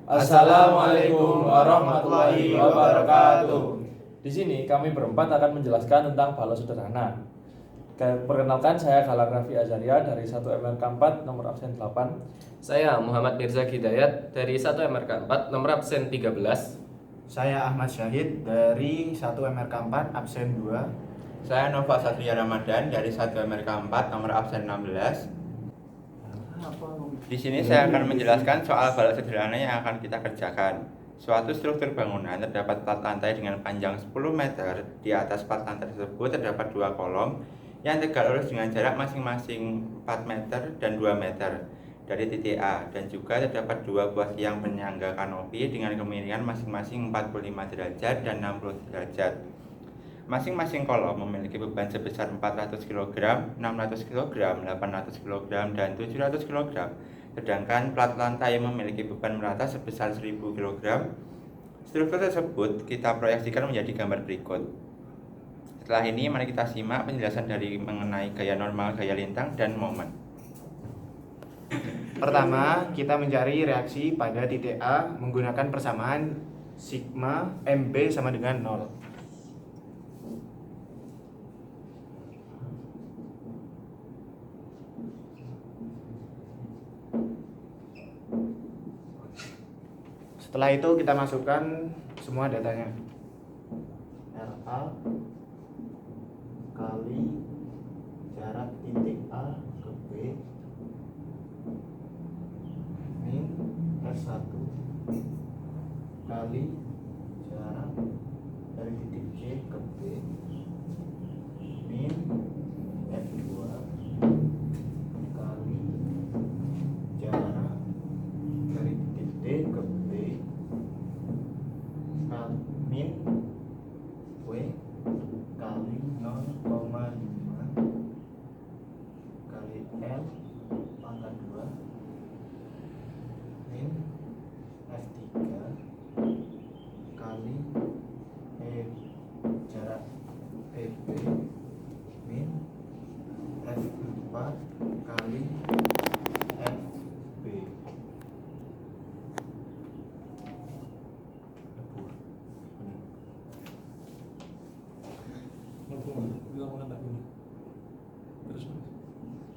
Assalamualaikum warahmatullahi wabarakatuh. Di sini kami berempat akan menjelaskan tentang balok sederhana. Perkenalkan, saya Galang Raffi Azaria dari 1 MRK 4 nomor absen 8. Saya Muhammad Mirza Hidayat dari 1 MRK 4 nomor absen 13. Saya Ahmad Syahid dari 1 MRK 4 absen 2. Saya Nova Satria Ramadan dari 1 MRK 4 nomor absen 16. Di sini saya akan menjelaskan soal balok sederhana yang akan kita kerjakan. Suatu struktur bangunan terdapat plat lantai dengan panjang 10 meter. Di atas plat lantai tersebut terdapat 2 kolom yang tegak lurus dengan jarak masing-masing 4 meter dan 2 meter dari titik A, dan juga terdapat 2 buah tiang penyangga kanopi dengan kemiringan masing-masing 45 derajat dan 60 derajat. Masing-masing kolom memiliki beban sebesar 400 kg, 600 kg, 800 kg, dan 700 kg. Sedangkan plat lantai memiliki beban merata sebesar 1000 kg. Struktur tersebut kita proyeksikan menjadi gambar berikut. Setelah ini, mari kita simak penjelasan dari mengenai gaya normal, gaya lintang, dan momen. Pertama, kita mencari reaksi pada titik A menggunakan persamaan sigma MB sama dengan 0. Setelah itu kita masukkan semua datanya. RA kali jarak titik A ke B min S1 kali jarak dari titik C ke B min F2 kali jarak dari titik D ke B min W kali 0,5 kali L pangkat 2 min F3 kali jarak EB min F4 kali FB.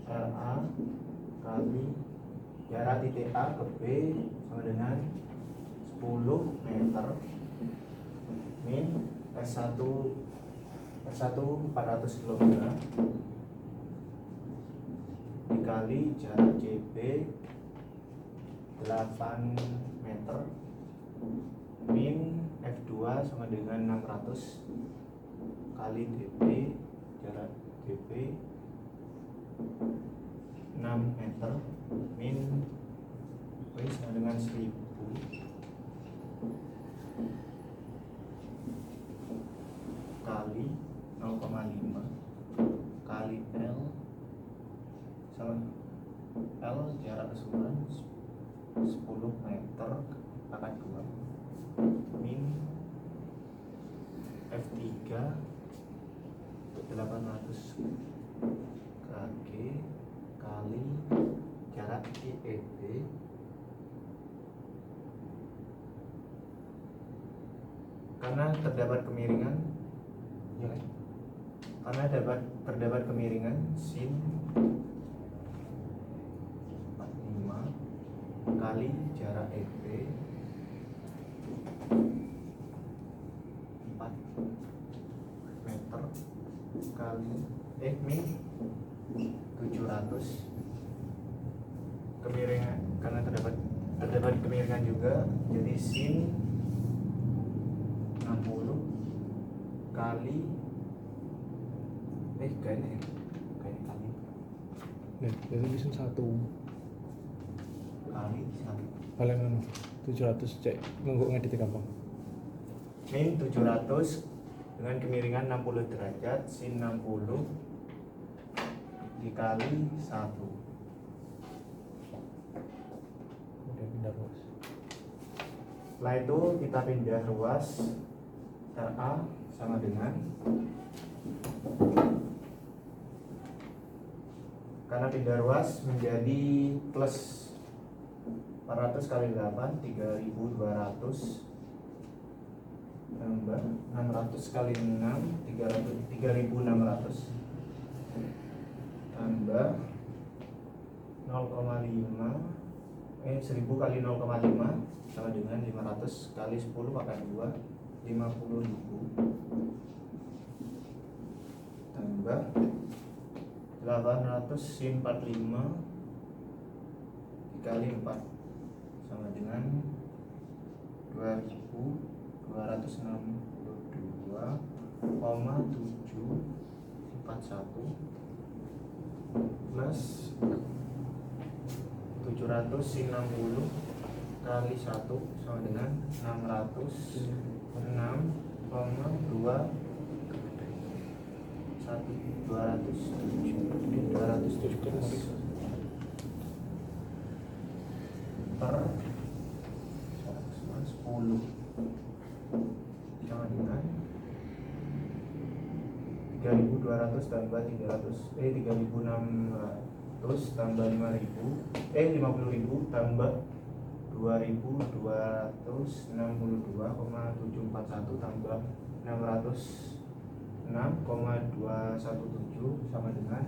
RA kali jarak titik A ke B sama dengan 10 meter min S1 400 kg dikali jarak CB 8 meter min F2 sama dengan 600 kali DB, jarak DB 6 meter min W sama dengan 1000 kali 0,5 kali L sama L jarak keseluruhan 10 meter pangkat 2 min F3 800 kg kali jarak EB karena terdapat kemiringan ya kan? Karena terdapat kemiringan sin 45 kali jarak EB 4 meter kali min 700 kemiringan, karena terdapat kemiringan juga, jadi sin 60 kali kayaknya kali itu bisa 1 kali 1 paling 700 cek nggak ngedit gampang min 700 dengan kemiringan 60 derajat sin 60 dikali 1. udah pindah ruas. Setelah itu kita pindah ruas, RA sama dengan, karena pindah ruas menjadi plus 400 kali 8 3200 tambah 600 kali 6 3600 tambah 0,5 1000 kali 0,5 sama dengan 500 kali 10 pangkat 2 50.000 tambah 800 sin 45 dikali 4 sama dengan 2262,741 plus 700 sin 60 kali 1 sama dengan 207 per 10 sama dengan 3200 tambah 3600 tambah 50.000 tambah 2262,741 tambah 606,217 sama dengan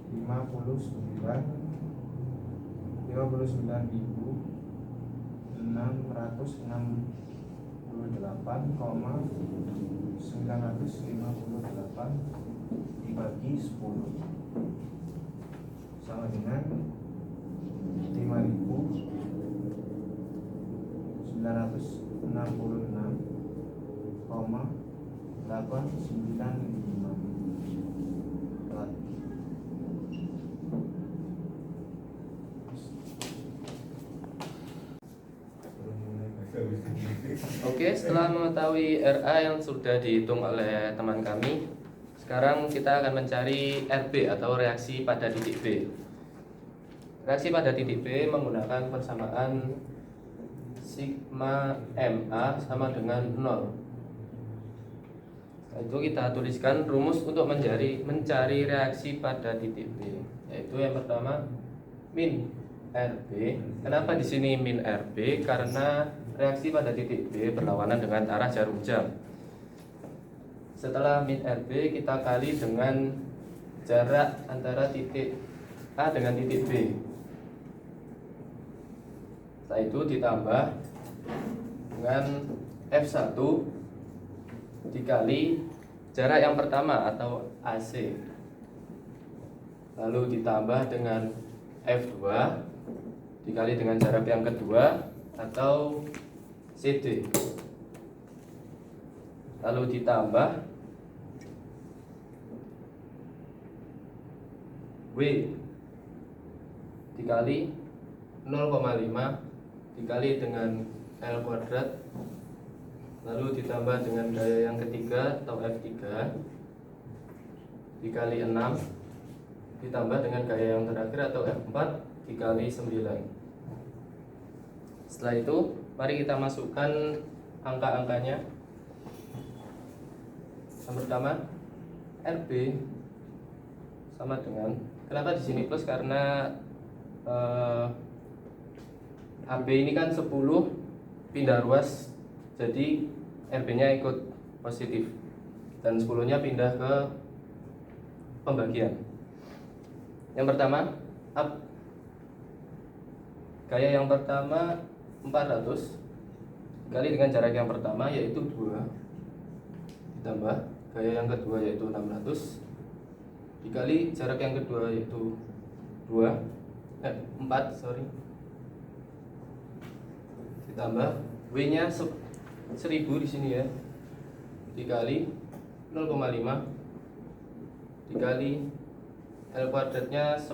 59.968,958 dibagi 10 sama dengan 5.995,8. Oke, setelah mengetahui RA yang sudah dihitung oleh teman kami, sekarang kita akan mencari RB atau reaksi pada titik B. Reaksi pada titik B menggunakan persamaan sigma MA sama dengan 0. Setelah itu kita tuliskan rumus untuk mencari reaksi pada titik B, yaitu yang pertama min RB. Kenapa di sini min RB? Karena reaksi pada titik B berlawanan dengan arah jarum jam. Setelah min RB kita kali dengan jarak antara titik A dengan titik B. Setelah itu ditambah dengan F1 dikali jarak yang pertama atau AC. Lalu ditambah dengan F2 dikali dengan jarak yang kedua atau CD. Lalu ditambah W dikali 0,5 dikali dengan L kuadrat, lalu ditambah dengan gaya yang ketiga atau F3 dikali 6 ditambah dengan gaya yang terakhir atau F4 dikali 9. Setelah itu mari kita masukkan angka-angkanya. Yang pertama RB sama dengan, kenapa di sini plus, karena AB ini kan 10 pindah ruas, jadi RB nya ikut positif dan 10 nya pindah ke pembagian. Yang pertama up, gaya yang pertama 400 dikali dengan jarak yang pertama yaitu 2 ditambah gaya yang kedua yaitu 600 dikali jarak yang kedua yaitu 4 ditambah W nya 1000 di sini ya, dikali 0,5 dikali L kuadratnya 10,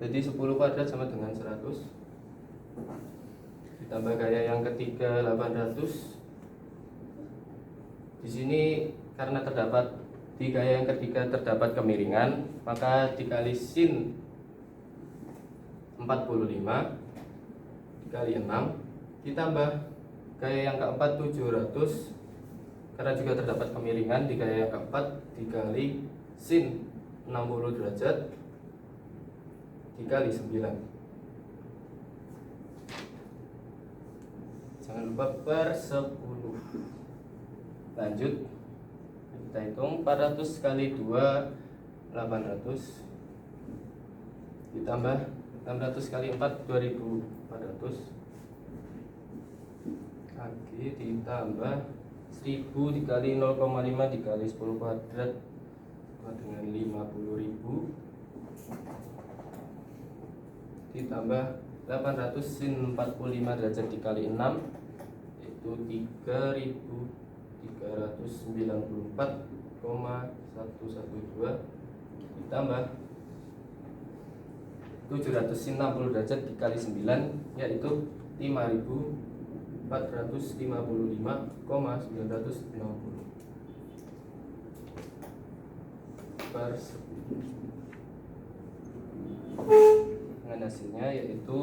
jadi 10 kuadrat sama dengan 100 ditambah gaya yang ketiga 800. Di sini karena terdapat di gaya yang ketiga terdapat kemiringan, maka dikali sin 45 dikali 6 ditambah gaya yang keempat 700, karena juga terdapat kemiringan di gaya yang keempat dikali sin 60 derajat dikali 9. jangan lupa per 10. Lanjut, kita hitung 400 kali 2 800 ditambah 600 kali 4 2400 lagi ditambah 1000 dikali 0,5 dikali 10 kuadrat sama dengan 50.000 ditambah 800 sin 45 derajat dikali 6 yaitu 3394,112 ditambah 700 sin 60 derajat dikali 9 yaitu 5455,960 per 10. Dengan hasilnya yaitu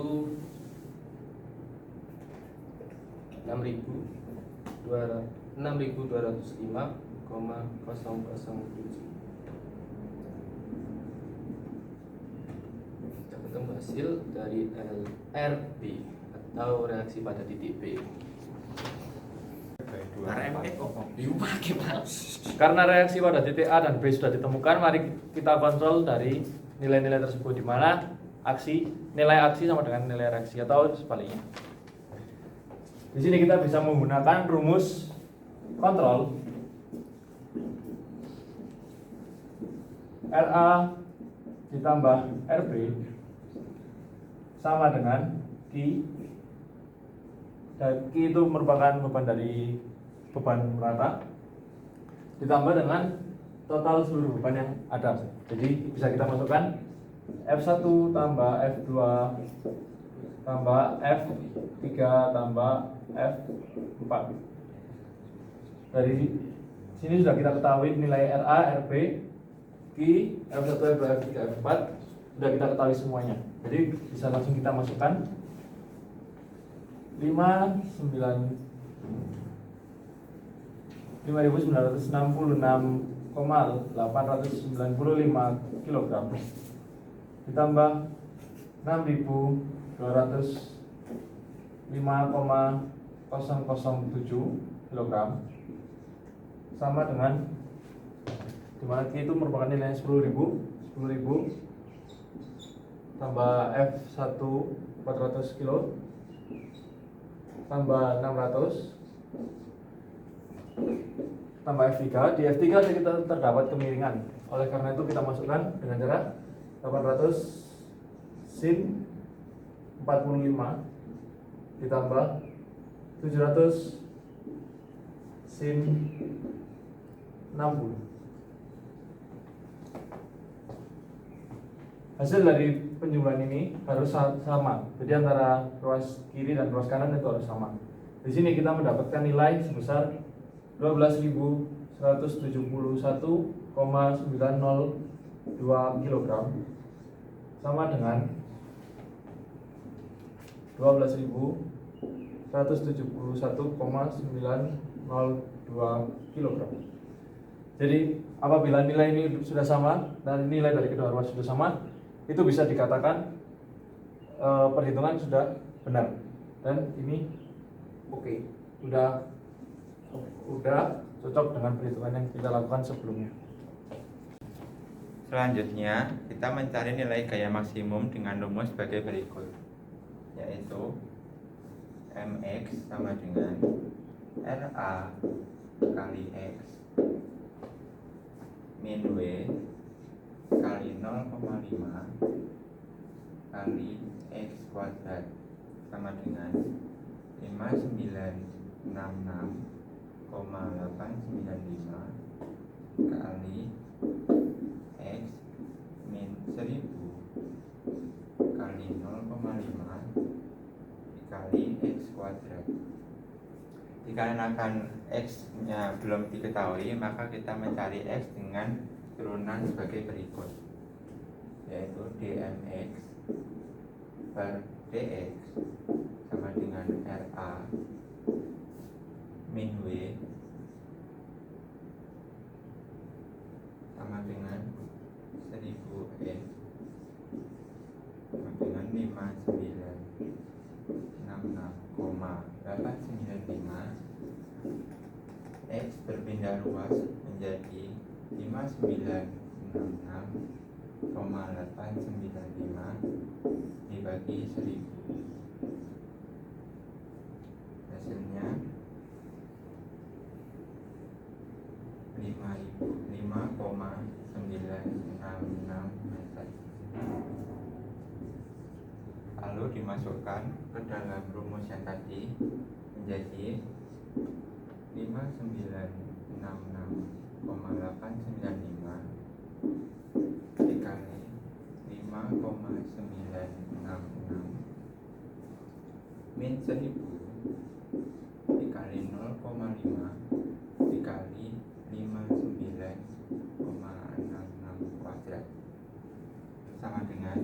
6205,007. Kita ketemu hasil dari LRB atau reaksi pada titik B. Karena reaksi pada titik A dan B sudah ditemukan, mari kita kontrol dari nilai-nilai tersebut, di mana nilai aksi sama dengan nilai reaksi atau sebaliknya. Di sini kita bisa menggunakan rumus kontrol RA ditambah RB sama dengan Q, dan Q itu merupakan beban rata ditambah dengan total seluruh beban yang ada. Jadi bisa kita masukkan F1 tambah F2 tambah F3 tambah F4. Dari sini sudah kita ketahui nilai RA, RB, Q, F1, F2, F3, F4 sudah kita ketahui semuanya. Jadi bisa langsung kita masukkan 5.966,895 kg ditambah 6.205,007 kg sama dengan, dimana Q itu merupakan nilai 10.000 tambah F1 400 kg tambah 600 tambah F3. Di F3 kita terdapat kemiringan, oleh karena itu kita masukkan dengan cara 800 sin 45 ditambah 700 sin 60. Hasil dari penjumlahan ini harus sama, jadi antara ruas kiri dan ruas kanan itu harus sama. Di sini kita mendapatkan nilai sebesar 12.171,902 kg sama dengan 12.171,902 kg. Jadi apabila nilai ini sudah sama dan nilai dari kedua ruas sudah sama, itu bisa dikatakan perhitungan sudah benar, dan ini oke, udah cocok dengan perhitungan yang kita lakukan sebelumnya. Selanjutnya, kita mencari nilai gaya maksimum dengan rumus sebagai berikut, yaitu Mx sama dengan Ra kali X min W kali 0,5 kali X kuadrat sama dengan 5966,895 kali X min 1000 kali 0,5 dikali X kuadrat. Dikarenakan X nya belum diketahui, maka kita mencari X dengan turunan sebagai berikut, yaitu dmx per dx sama dengan Ra min W sama dengan 1000 sama dengan 5966,895 X berpindah luas menjadi 5966,895 dibagi 1000. Hasilnya 5,966 meter. Lalu dimasukkan ke dalam rumus yang tadi menjadi 5966,895 dikali 5,966 min 1000 dikali 0,5 dikali 59,66 kuadrat sama dengan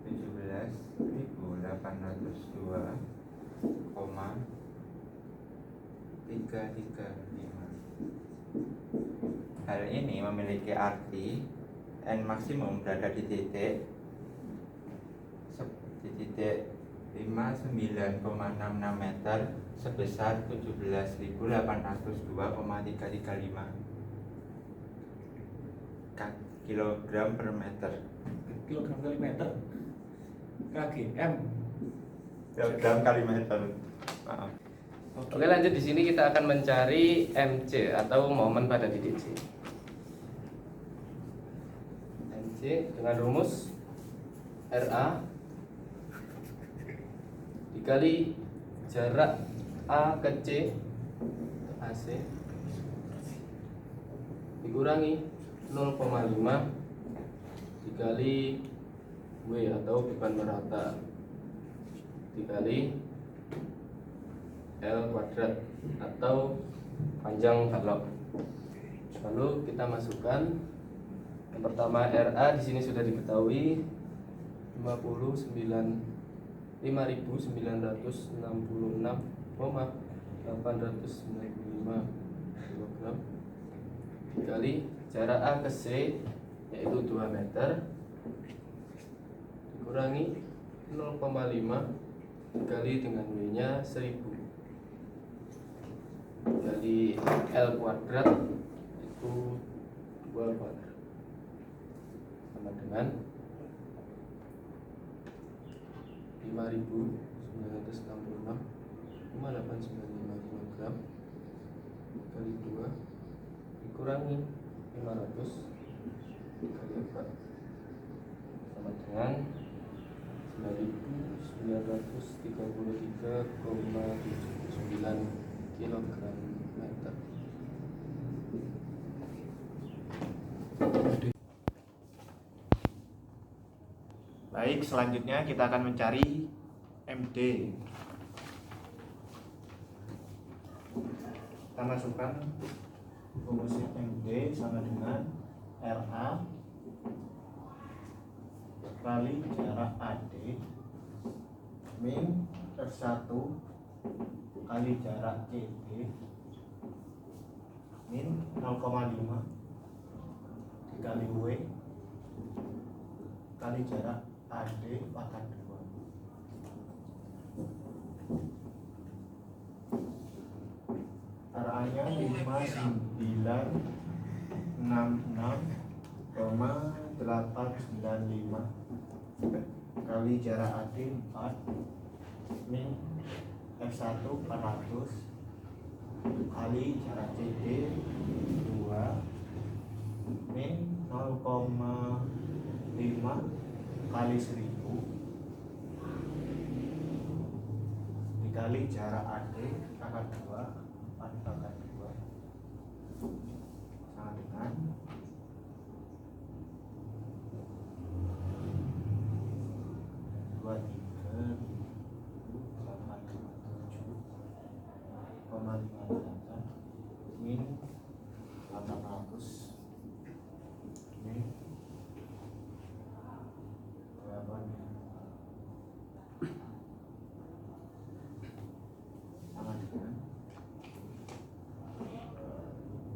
17.802,335. Hal ini memiliki arti N maksimum berada di titik 59,66 meter sebesar 17.802,335 kilogram per meter. Kilogram kali meter. KGM. Kilogram kali meter. Maaf. Oke, lanjut. Di sini kita akan mencari MC atau momen pada titik C. MC dengan rumus RA dikali jarak A ke C AC dikurangi 0,5 dikali W atau beban merata dikali L kuadrat atau panjang balok. Lalu kita masukkan yang pertama RA di sini sudah diketahui 59.895 kg dikali jarak A ke C yaitu 2 meter dikurangi 0,5 dikali dengan W nya 1000 dikali L kuadrat itu 2 kuadrat sama dengan 5.966,895 kg kali 2 dikurangi 500 dikali 4 sama dengan 9.933,79 kilogram meter. Baik, selanjutnya kita akan mencari MD. Kita masukkan rumusnya MD sama dengan RA kali jarak AD min R1 kali jarak CD min 0,5 dikali W kali jarak AD pangkat 2. RA-nya 5966,895 kali jarak AD 4 min F1 400 kali jarak CD 2 min 0,5 kali 1000 dikali jarak AD pangkat 2 pangkat 2 sama dengan 23.857,58 min 800 min 8 sama dengan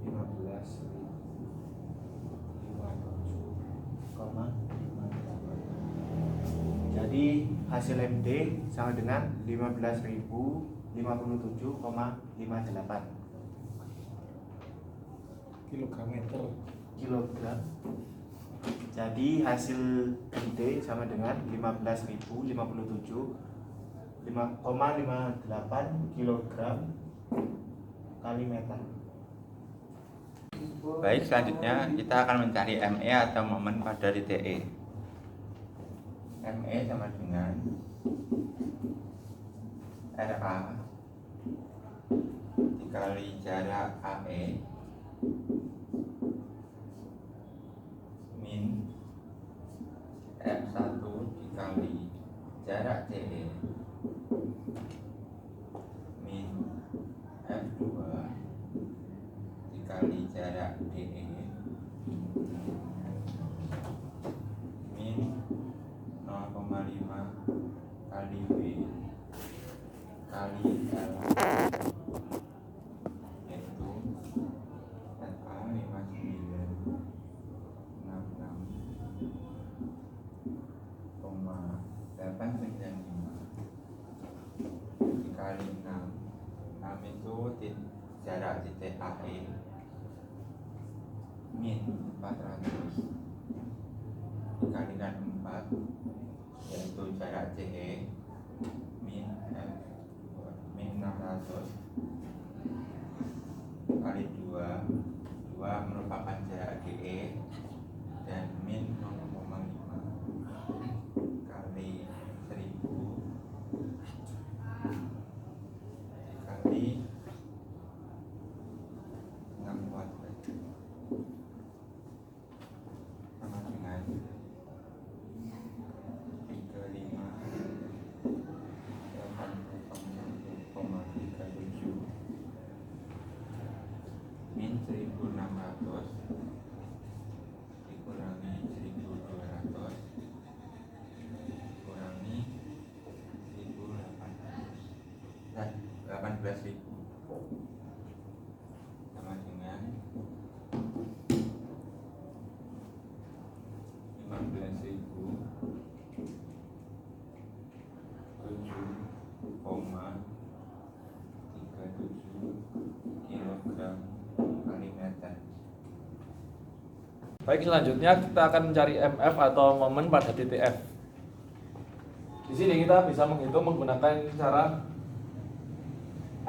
15.557,58. Jadi hasil MD sama dengan 15.557,58 57,58 Kilogram meter. kilogram. Jadi hasil D sama dengan 15.057,58 kilogram kali meter. Baik, selanjutnya kita akan mencari ME atau momen pada titik E. ME sama dengan RA dikali jarak AE min F1 dikali jarak CE min F2 dikali jarak DE min 0,5 kali W kali L yaitu RA 59,895 dikali 6 itu jarak titik AE min 400 dikalikan 4 yaitu jarak CE min F min 600 kali 2 merupakan jarak DE dan min 0,5 kali 1000 dikali 6 kuadrat sama dengan 35,37 min 1600 dikurangi 1200 dikurangi 1800 dan 18.000 sama dengan 7,37 kilogram kali meter. Baik, selanjutnya kita akan mencari MF atau momen pada titik F. Di sini kita bisa menghitung menggunakan cara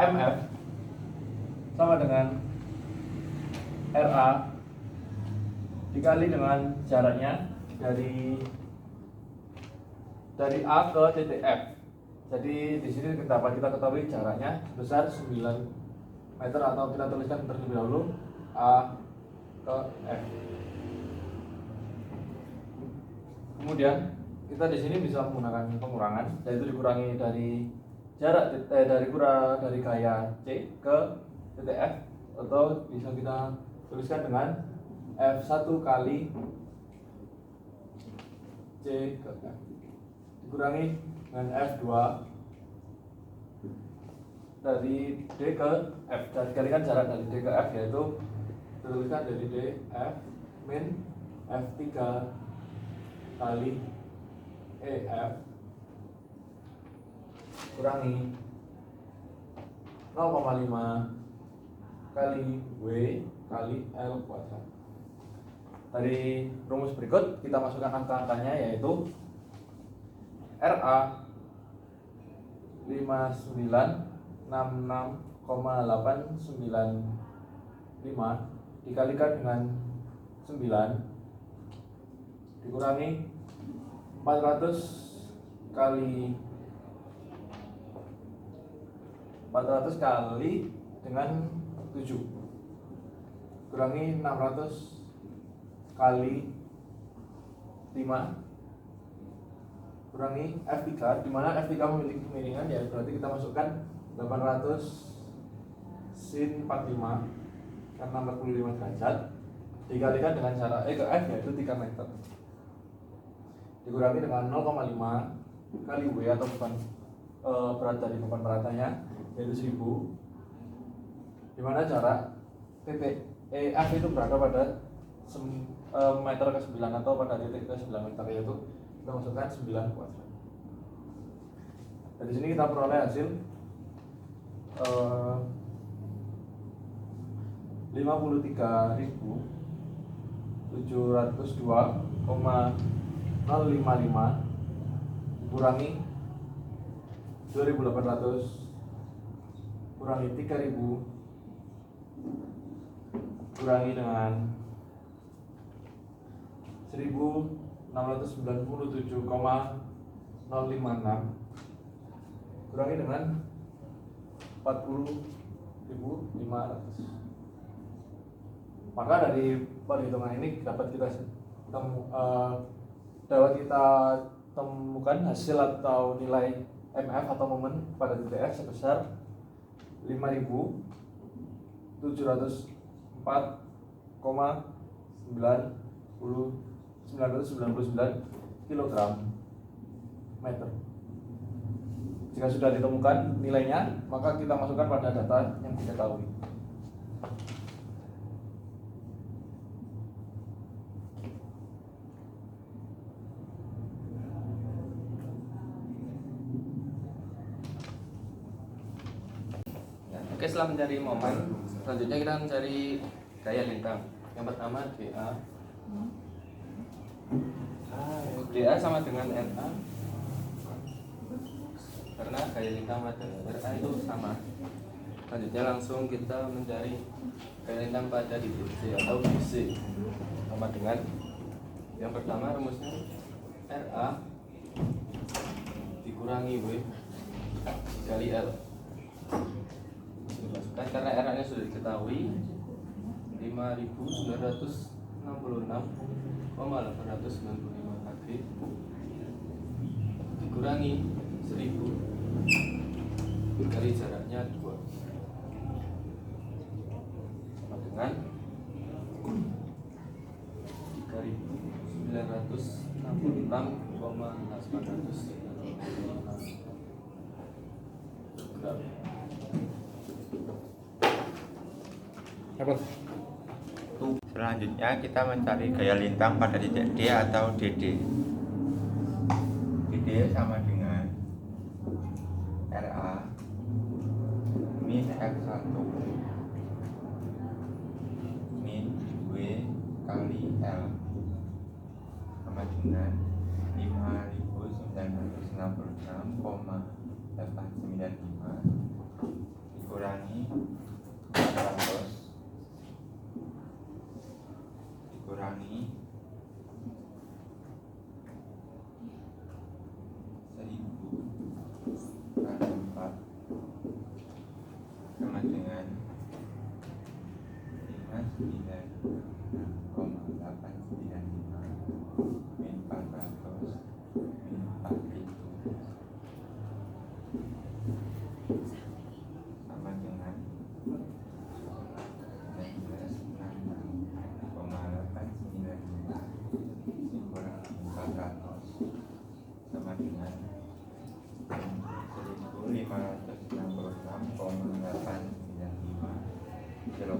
MF sama dengan RA dikali dengan jaraknya dari A ke titik F. Jadi di sini dapat kita ketahui jaraknya sebesar 9 meter atau kita tuliskan terlebih dahulu A ke F. Kemudian kita di sini bisa menggunakan pengurangan, yaitu dikurangi dari jarak dari gaya C ke titik F, atau bisa kita tuliskan dengan F1 kali C ke F dikurangi dengan F2 dari D ke F, dan dikalikan jarak dari D ke F, yaitu tuliskan dari D F min F3 kali EF kurangi 0,5 kali W kali L kuadrat. Dari rumus berikut kita masukkan angka-angkanya, yaitu RA 5966,895 dikalikan dengan 9 dikurangi 400 kali dengan 7 kurangi 600 kali 5 kurangi F3, di mana F3 memiliki kemiringan, ya berarti kita masukkan 800 sin 45 karena 45 derajat dikalikan dengan jarak E ke F, yaitu 3 meter dikurangi dengan 0,5 kali W atau beban berat dari beban peratanya, yaitu 1000, di mana jarak titik EF itu berada pada meter ke 9 atau pada titik ke 9 meter, yaitu kita masukkan 9 kuadrat. Dari sini kita peroleh hasil 53.702,055 kurangi 2.800 kurangi 3.000 kurangi dengan 1.697,056 kurangi dengan 40.500. Maka dari perhitungan ini dapat kita temukan hasil atau nilai MF atau momen pada titik F sebesar 5.704,999 kg meter. Jika sudah ditemukan nilainya, maka kita masukkan pada data yang diketahui. Oke, setelah mencari momen, selanjutnya kita mencari gaya lintang. Yang pertama DA sama dengan NA, karena gaya lintang pada RA itu sama. Selanjutnya langsung kita mencari gaya lintang pada titik C atau BC, sama dengan yang pertama rumusnya RA dikurangi W dikali L. Dimasukkan karena RA nya sudah diketahui 5.966,895 kg dikurangi 1.000 dikali jaraknya 2 sama dengan 3.966,895 gram. Apa? Selanjutnya kita mencari gaya lintang pada titik D atau DD. DD sama dengan RA min F1 min W kali L sama dengan 5.966,895 dikurangi 400 dikurangi 1.000 kali 4 sama dengan 59,895 min 400 min 4.000 sama dengan 566,895 kg.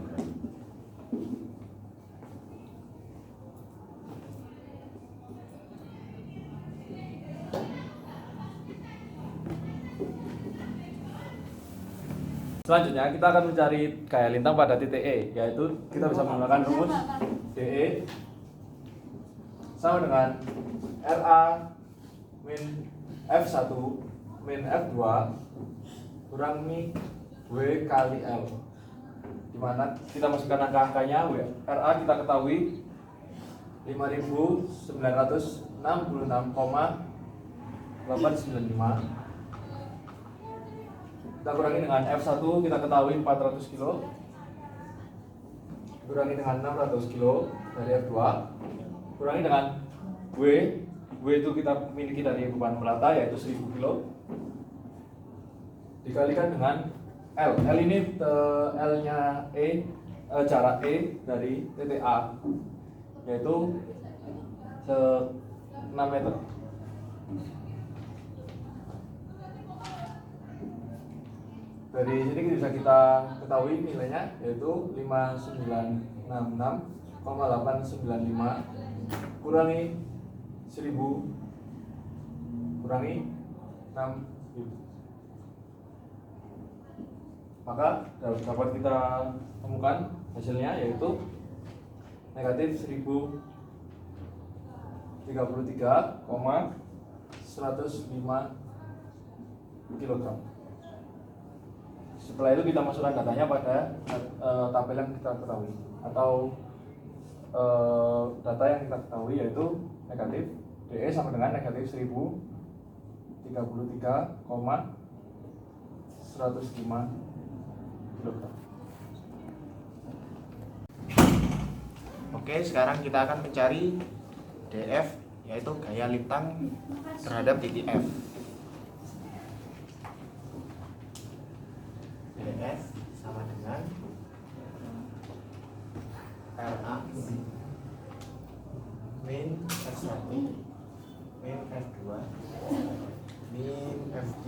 Selanjutnya kita akan mencari gaya lintang pada titik E, yaitu kita bisa menggunakan rumus DE sama dengan RA min F1 min F2 kurangi W kali L, dimana kita masukkan angka-angkanya. RA kita ketahui 5.966,895, kita kurangi dengan F1 kita ketahui 400 kilo, kurangi dengan 600 kilo dari F2, kurangi dengan W itu kita miliki dari beban merata yaitu 1000 kilo, dikalikan dengan L ini L nya jarak E dari titik A yaitu 6 meter. Dari sini bisa kita ketahui nilainya yaitu 5.966,895 kurangi 1000 kurangi 6.000 Maka dapat kita temukan hasilnya yaitu negatif 1033,105 kg. Setelah itu kita masukkan datanya pada tabel yang kita ketahui atau data yang kita ketahui yaitu negatif DE sama dengan negatif 1033,105 kg. Oke, sekarang kita akan mencari DF, yaitu gaya lintang terhadap titik F. DF sama dengan RA min F1 min F2 min F3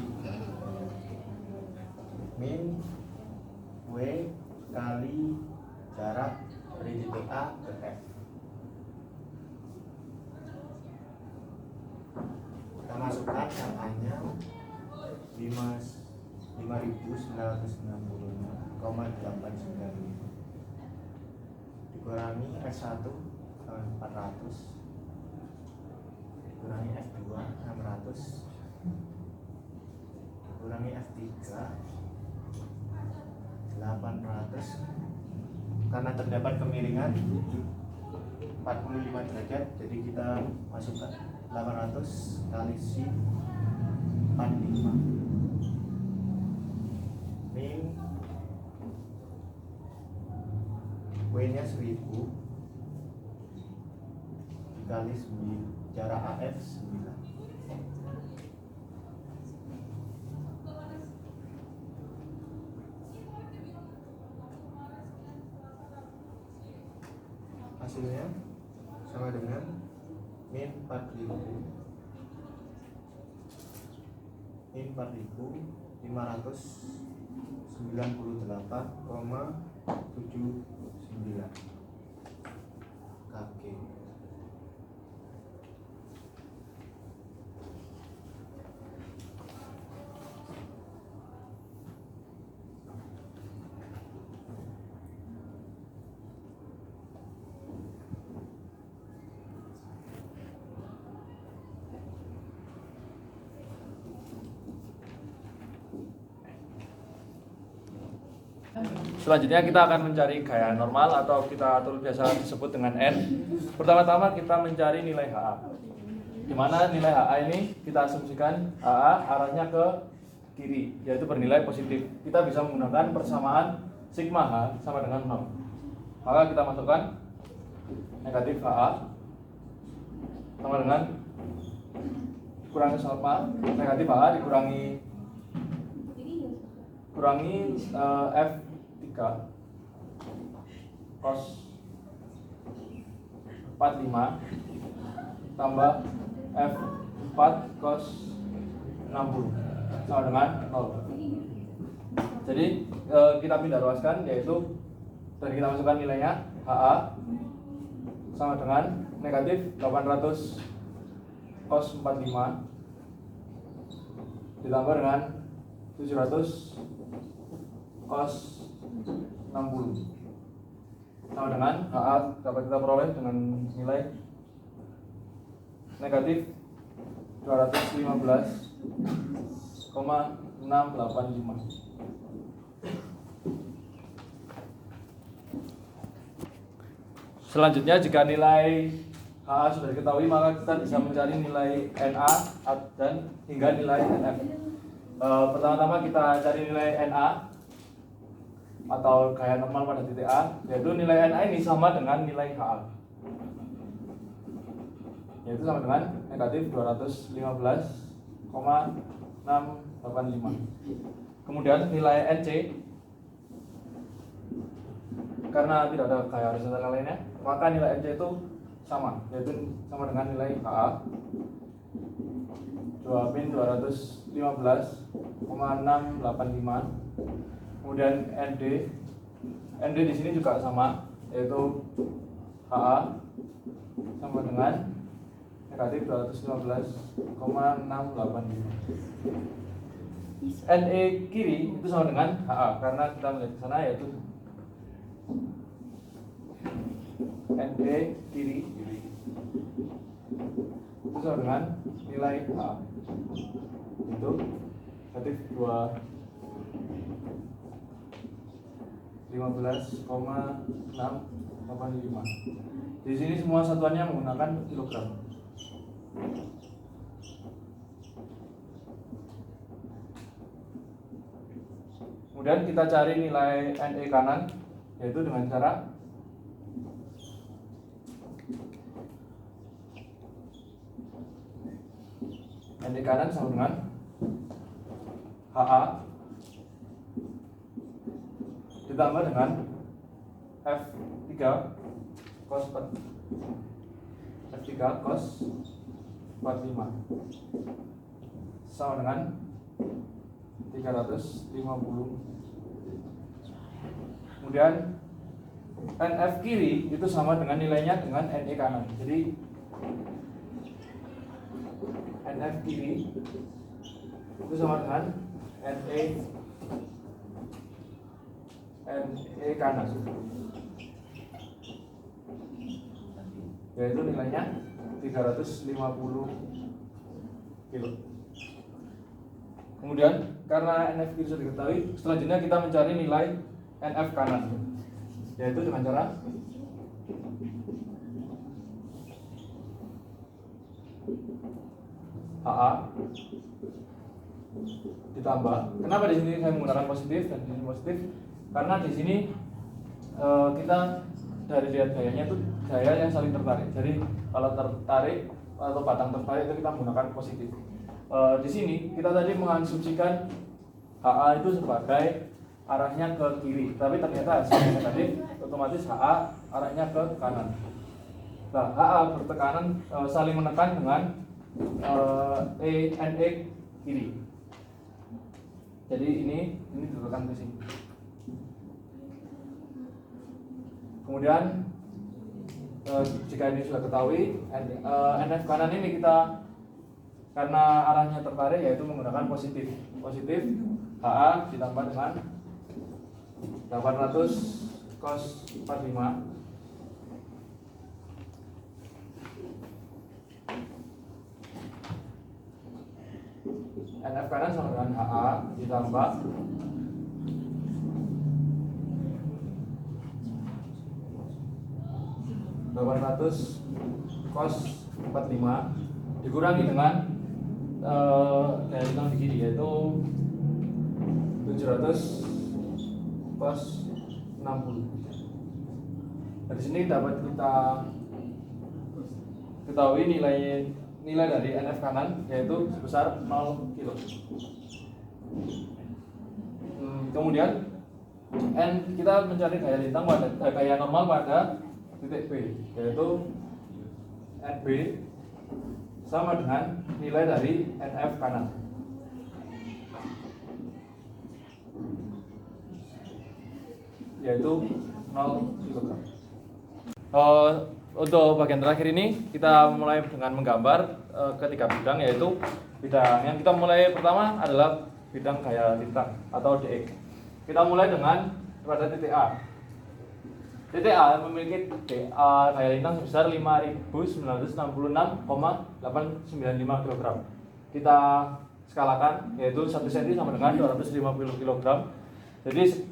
min W kali jarak dari titik A ke F. Kita masukkan angkanya 5.960,895 dikurangi S1 400 dikurangi F2 600 dikurangi F3 800. Karena terdapat kemiringan 45 derajat, jadi kita masukkan 800 kali si 45 min W nya 1000 dikali 9, jarak AF 9. Hasilnya sama dengan min 4.000 min 4.598,79 kg. Selanjutnya kita akan mencari gaya normal atau kita biasa disebut dengan N. Pertama-tama kita mencari nilai HA. Di mana nilai HA ini kita asumsikan HA arahnya ke kiri, yaitu bernilai positif. Kita bisa menggunakan persamaan sigma H sama dengan 0. Maka kita masukkan negatif HA sama dengan kurangi sama negatif HA dikurangi F3 cos 45 tambah F4 cos 60 sama dengan 0. Jadi kita pindah ruaskan, yaitu tadi kita masukkan nilainya HA sama dengan negatif 800 cos 45 ditambah dengan 700 cos 60 sama dengan HA dapat kita peroleh dengan nilai negatif 215,685. Selanjutnya, jika nilai HA sudah diketahui, maka kita bisa mencari nilai NA dan hingga nilai NF. Pertama-tama kita cari nilai NA atau gaya normal pada titik A, yaitu nilai NA ini sama dengan nilai HA, yaitu sama dengan negatif 215,685. Kemudian nilai NC, karena tidak ada gaya horizontal lainnya, maka nilai NC itu sama, yaitu sama dengan nilai HA 215,685. Kemudian ND di sini juga sama, yaitu HA sama dengan negatif 215,685. NE kiri itu sama dengan HA karena kita melihat ke sana yaitu NE kiri itu sama dengan nilai HA itu negatif 15,685. Di sini semua satuannya menggunakan kilogram. Kemudian kita cari nilai NE kanan yaitu dengan cara NE kanan sama dengan HA ditambah dengan F3 cos 45 sama dengan 350. Kemudian NF kiri itu sama dengan nilainya dengan NE kanan. Jadi NF kiri itu sama dengan NE kanan, yaitu nilainya 350 kilo. Kemudian karena NF kiri sudah diketahui, selanjutnya kita mencari nilai NF kanan, yaitu dengan cara HA ditambah. Kenapa di sini saya menggunakan positif dan di sini positif? Karena di sini kita dari lihat gayanya itu gaya yang saling tertarik. Jadi kalau tertarik atau batang tertarik itu kita menggunakan positif. Di sini kita tadi mengasumsikan HA itu sebagai arahnya ke kiri, tapi ternyata hasilnya negatif, otomatis HA arahnya ke kanan. Nah, HA bertekanan saling menekan dengan NE kiri. Jadi ini ditekan ke sini. Kemudian jika ini sudah ketahui, NF kanan ini kita karena arahnya tertarik yaitu menggunakan positif HA ditambah dengan 800 cos 45 NF kanan sama dengan HA ditambah 800 cos 45 dikurangi dengan daya lintang di kiri yaitu 700 cos 60. Dari sini dapat kita ketahui nilai dari NF kanan yaitu sebesar 0 kilo. Kemudian kita mencari gaya lintang pada gaya normal pada titik B, yaitu NB sama dengan nilai dari NF kanan, yaitu 0 kg. Untuk bagian terakhir ini kita mulai dengan menggambar ketiga bidang, yaitu bidang yang kita mulai pertama adalah bidang gaya lintang atau DX. Kita mulai dengan pada titik A. Titik A memiliki gaya lintang sebesar 5.966,895 kg. Kita skalakan, yaitu 1 cm sama dengan 250 kg. Jadi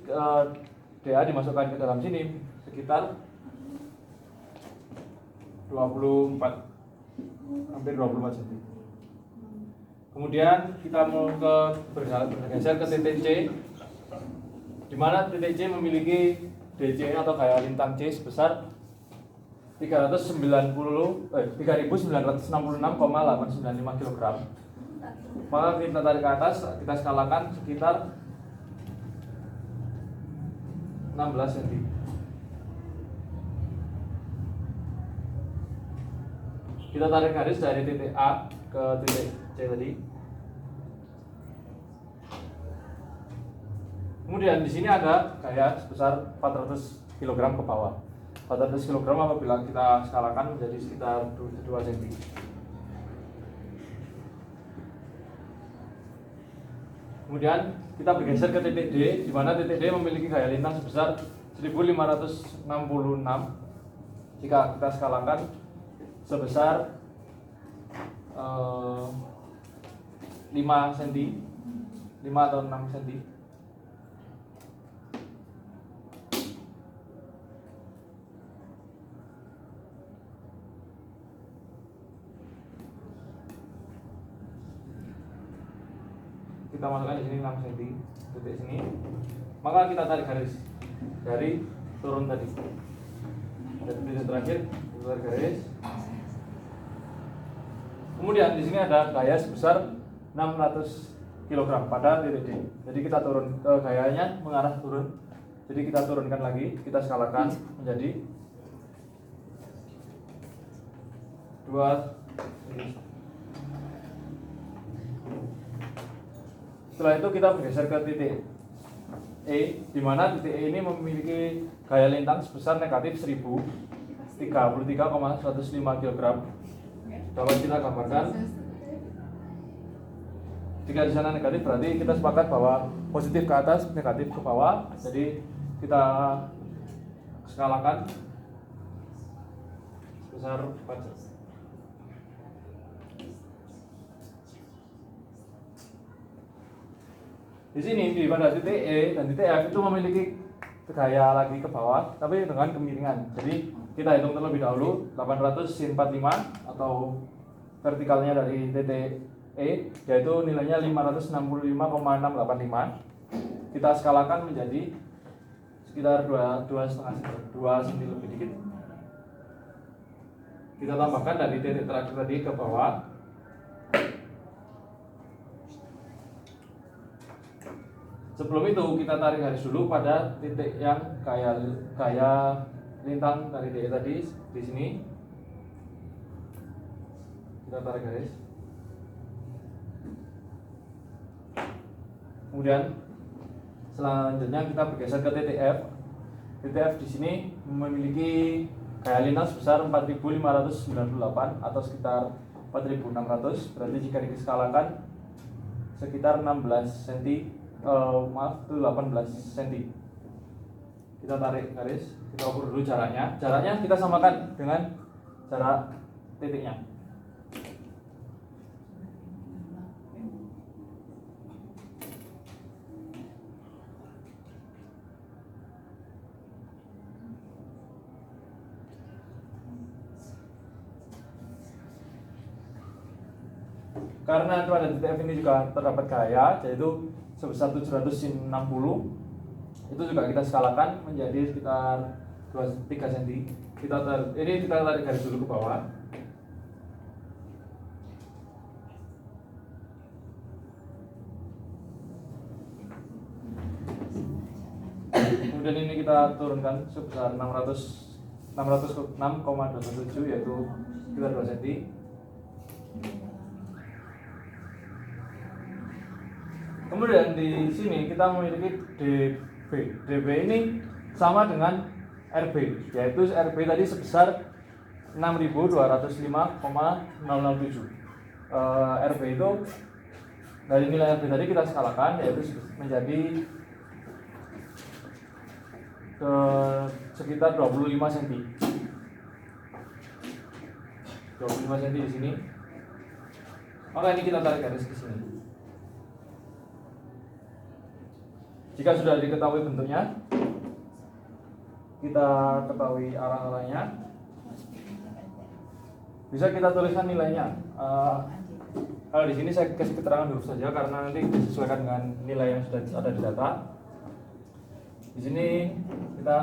DA dimasukkan ke dalam sini sekitar hampir 24 cm. Kemudian kita mau bergeser ke titik C, di mana titik C memiliki DC atau gaya lintang C sebesar 3.966,895 kg. Maka kita tarik ke atas, kita skalakan sekitar 16 cm. Kita tarik garis dari titik A ke titik C tadi. Kemudian di sini ada gaya sebesar 400 kg ke bawah. 400 kg apabila kita skalakan menjadi sekitar 2 cm. Kemudian kita bergeser ke titik D, di mana titik D memiliki gaya lintang sebesar 1566 jika kita skalakan sebesar 5 cm, 5 atau 6 cm. Kita masukkan di sini 6 cm, titik sini. Maka kita tarik garis dari turun tadi. Dari titik terakhir, kita tarik garis. Kemudian di sini ada gaya sebesar 600 kg pada titik D. Jadi kita turun, gayanya mengarah turun. Jadi kita turunkan lagi, kita skalakan menjadi 2. Setelah itu kita bergeser ke titik E, di mana titik E ini memiliki gaya lintang sebesar negatif 1033,105 kg. Dapat kita gambarkan. Jika di sana negatif berarti kita sepakat bahwa positif ke atas, negatif ke bawah. Jadi kita skalakan sebesar 4. Di sini di pada titik E dan titik F itu memiliki gaya lagi ke bawah tapi dengan kemiringan. Jadi kita hitung terlebih dahulu 800 sin 45 atau vertikalnya dari titik E yaitu nilainya 565,685. Kita skalakan menjadi sekitar 2,5 cm lebih dikit. Kita tambahkan dari titik terakhir tadi ke bawah. Sebelum itu kita tarik garis dulu pada titik yang gaya lintang dari DE tadi di sini. Kita tarik garis. Kemudian selanjutnya kita bergeser ke titik F. Titik F di sini memiliki gaya lintang sebesar 4598 atau sekitar 4600. Berarti jika diskalakan sekitar 16 cm. 18 cm. Kita tarik garis, kita ukur dulu jaraknya. Jaraknya kita samakan dengan jarak titiknya. Karena pada titik F ini juga terdapat gaya, yaitu sebesar 700 sin 60, itu juga kita skalakan menjadi sekitar 3 cm. Ini kita tarik garis dulu ke bawah. Kemudian ini kita turunkan sebesar 606,27 yaitu sekitar 2 cm. Kemudian di sini kita memiliki DB. DB ini sama dengan RB, yaitu RB tadi sebesar 6.205,007. RB itu dari nilai RB tadi kita skalakan yaitu menjadi ke sekitar 25 cm. 25 cm di sini. Maka ini kita tarik garis ke sini. Jika sudah diketahui bentuknya, kita ketahui arah-arahnya, bisa kita tuliskan nilainya. Kalau di sini saya kasih keterangan huruf saja karena nanti disesuaikan dengan nilai yang sudah ada di data. Di sini kita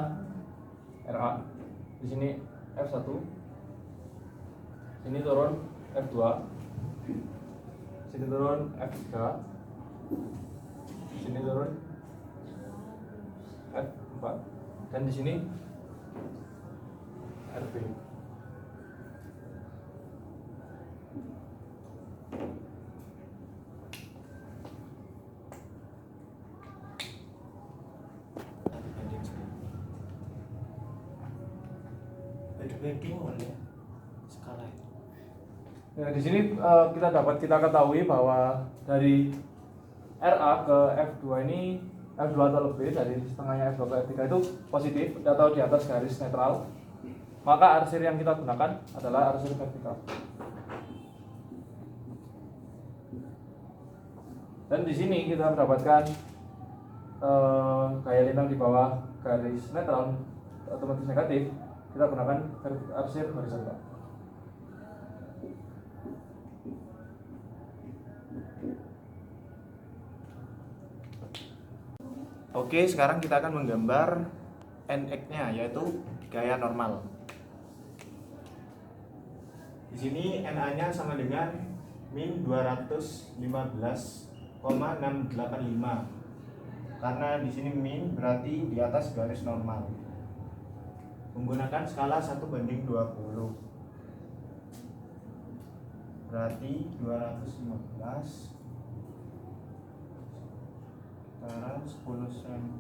RA, di sini F1, sini turun F2, sini turun F3, sini turun F4, dan di sini RB. Nah, di sini kita ketahui bahwa dari RA ke F2 ini F2 atau lebih dari setengahnya F2 ke F3 itu positif atau di atas garis netral, maka arsir yang kita gunakan adalah arsir vertikal. Dan di sini kita mendapatkan gaya lintang di bawah garis netral otomatis negatif, kita gunakan arsir horizontal. Oke, sekarang kita akan menggambar NX-nya, yaitu gaya normal. Di sini NA-nya sama dengan min 215,685. Karena di sini min berarti di atas garis normal. Menggunakan skala 1:20. Berarti 215 sekarang 10 cm.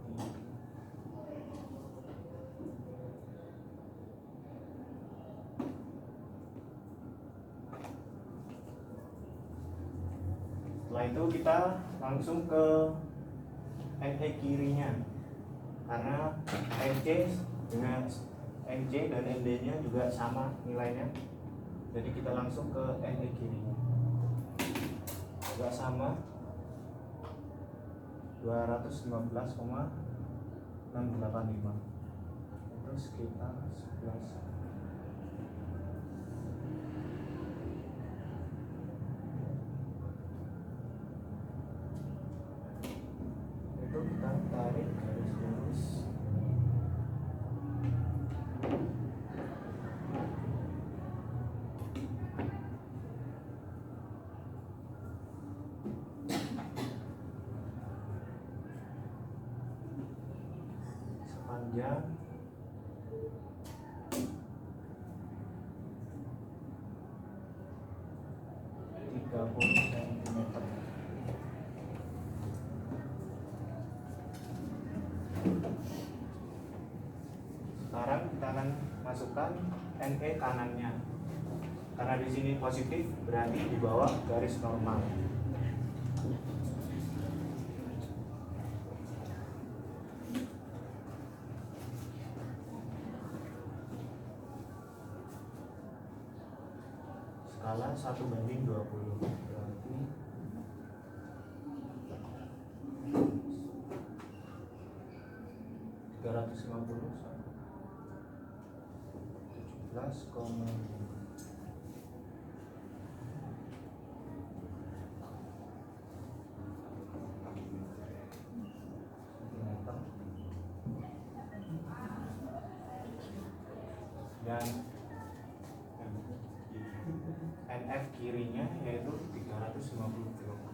Setelah itu kita langsung ke NE kirinya, karena NC dengan NC dan ND nya juga sama nilainya, jadi kita langsung ke NE kirinya juga sama 215,685, itu sekitar 11. Itu kita tarik garis lurus. Sepanjang 30 cm. Sekarang kita akan masukkan NE kanannya. Karena di sini positif, berarti di bawah garis normal. Skala 1:20, berarti 350 sama 17,5. Dan NF kirinya yaitu 350 kg,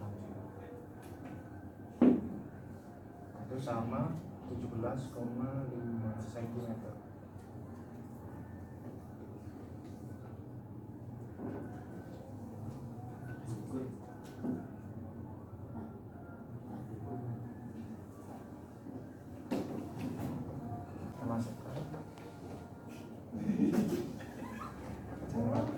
itu sama 17,5 cm. Kita masukkan 15.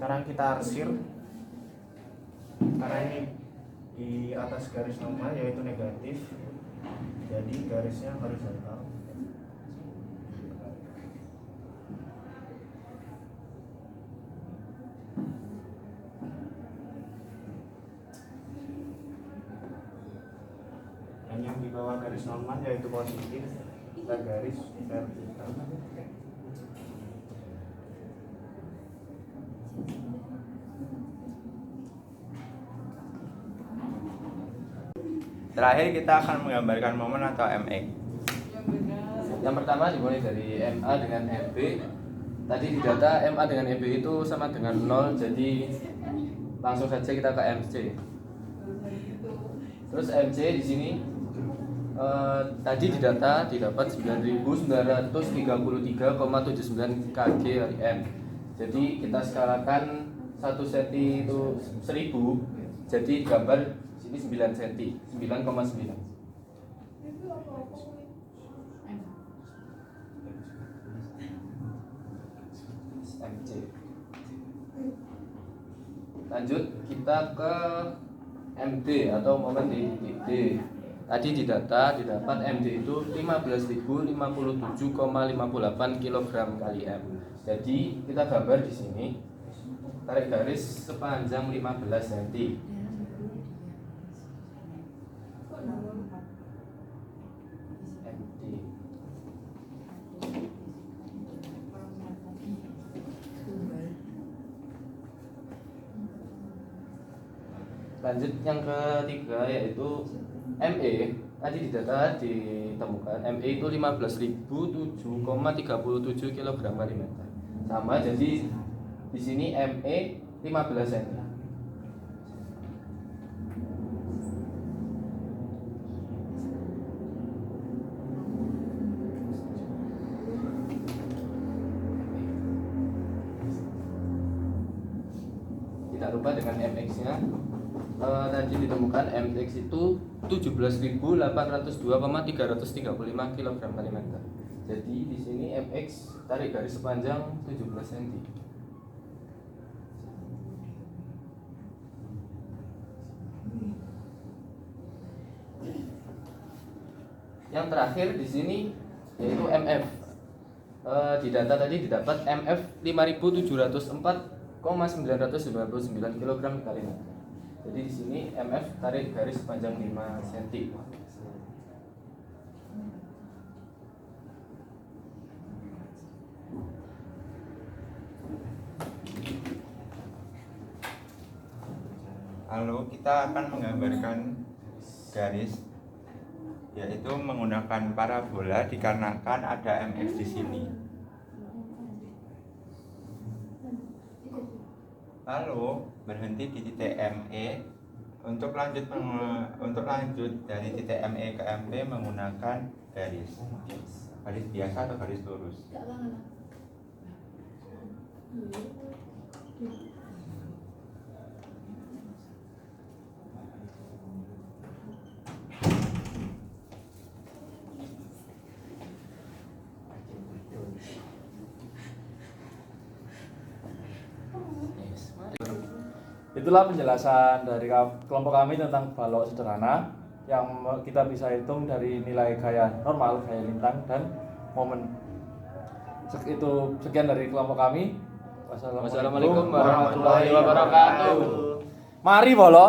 Sekarang kita arsir, karena ini di atas garis normal yaitu negatif, jadi garisnya horizontal. Dan yang di bawah garis normal yaitu positif dan garis vertikal. Terakhir kita akan menggambarkan momen atau MX. Yang pertama dimulai dari MA dengan MB. Tadi di data MA dengan MB itu sama dengan 0, jadi langsung saja kita ke MC. Terus MC di sini tadi di data didapat 9.933,79 kg hari M. Jadi kita skalakan 1 cm itu 1000, jadi gambar sini 9 cm, 9,9. MC. Lanjut kita ke MD atau momen di titik D. Tadi di data didapat MD itu 15.057,58 kg kali M. Jadi kita gambar di sini, tarik garis sepanjang 15 cm. MD. Lanjut yang ketiga yaitu ME. Tadi di data ditemukan ME itu 15.007,37 kg kali meter. Sama, jadi di sini ME 15 cm. Tidak lupa dengan MX-nya. Tadi ditemukan MX itu 17.802,335 kg kali meter. Jadi di sini MX tarik garis sepanjang 17 cm. Yang terakhir di sini yaitu MF. Di data tadi didapat MF 5.704,999 kg kali meter. Jadi di sini MF tarik garis sepanjang 5 cm. Lalu kita akan menggambarkan garis, yaitu menggunakan parabola dikarenakan ada MX di sini. Lalu berhenti di titik ME. Untuk lanjut dari titik ME ke MP menggunakan garis biasa atau garis lurus. Itulah penjelasan dari kelompok kami tentang balok sederhana yang kita bisa hitung dari nilai gaya normal, gaya lintang, dan momen. Itu sekian dari kelompok kami. Wassalamualaikum warahmatullahi wabarakatuh. Mari bolo.